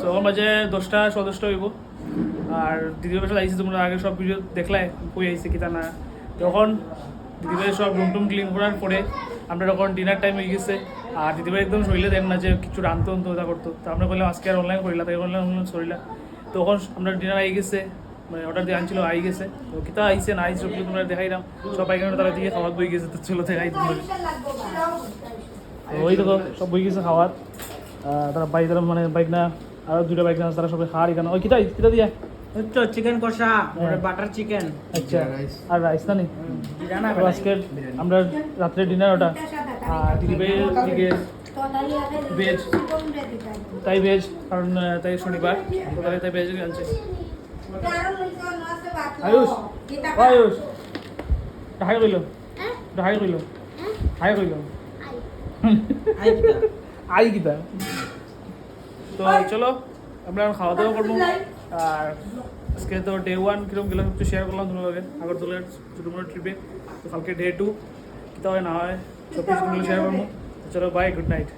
সবার মাঝে 10টা 10টা হইব আর দিদির বাসা আইসি তোমরা আগে সব ভিডিও দেখলাই কই আইসি কিতা না তখন দিদিভাই সব রুম টুম ক্লিন করার পরে আমরা তখন ডিনার টাইম হয়ে গেছে আর দিদিভাই একদম শরীরে দেন না যে কিছু রানতে অন্ত ওটা করতো তো আমরা বললাম আজকে আর অনলাইন করিলা তাই অনলাইন শরীরা তখন আমরা ডিনার আই গেছে মানে অর্ডার দিয়ে আনছিল আই গেছে তো কিতা আইসে না আইসে তোমরা দেখাইলাম সবাই এখানে তারা দিকে খাওয়ার বই গেছে তো চলো দেখাই তোমরা ওই দেখো সব বই গেছে খাওয়ার তারা বাইক তারা মানে বাইক না আর দুটো বাইক না তারা সবাই খাওয়ার এখানে ওই কিতা কিতা দিয়া তো চিকেন কষা বাটার চিকেন আচ্ছা আর রাইস না নি আজকে আমরা রাত্রে ডিনার ওটা আর দিদিভাইয়ের দিকে ভেজ তাই ভেজ কারণ তাই শনিবার তো তাই ভেজ আনছে আয়ুষ আয়ুষ হাই কইল হাই কইল হাই কইল আই কিতা তো চলো আমরা খাওয়া দাওয়া করবো আর আজকে তো ডে 1 কিরকম গেলাম একটু শেয়ার করলাম তোমার লগে আগরতলার ছোটো মোটো ট্রিপে তো কালকে ডে 2 কিতা হয় না হয় সব কিছু শেয়ার করবো চলো বাই গুড নাইট